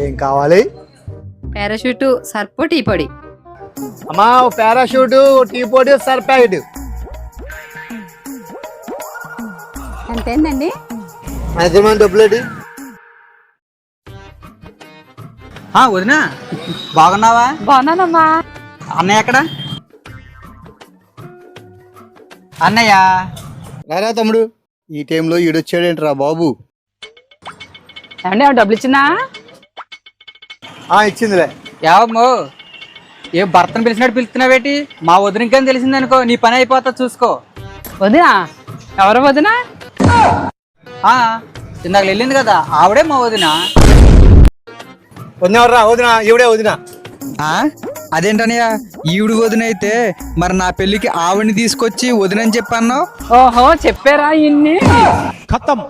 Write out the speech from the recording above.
ఏం కావాలి? Parachute, సర్పు, tea పొడి. అమ్మా పారాషూట్, టీ పొడి, సర్ఫ్ ప్యాకెట్. ఎంతేందండి? మన డబ్బులేటి? వదినా బాగున్నావా? బాగున్నానమ్మా. అన్నయ్య ఎక్కడ? అన్నయ్య రారా తమ్ముడు, ఈ టైంలో ఈడొచ్చాడేంట్రా బాబు? ఏమండి డబ్బులు ఇచ్చిందా? ఇచ్చిందిలే. ఏవమ్మో ఏ భర్తను పిలిచినట్టు పిలుస్తున్నావేటి? మా వదిన ఇంకేం తెలిసిందనుకో నీ పని అయిపోతా చూసుకో. వదినా? ఎవరు వదినా? ఇందాక వెళ్ళింది కదా ఆవిడే మా వదిన. వదినెవర్రా? వదిన ఈవిడే వదిన. అదేంటనయ్య ఈవిడు వదిన అయితే మరి నా పెళ్లికి ఆవిడని తీసుకొచ్చి వదినని చెప్పాను. ఓహో చెప్పారా ఇన్ని? ఖతం.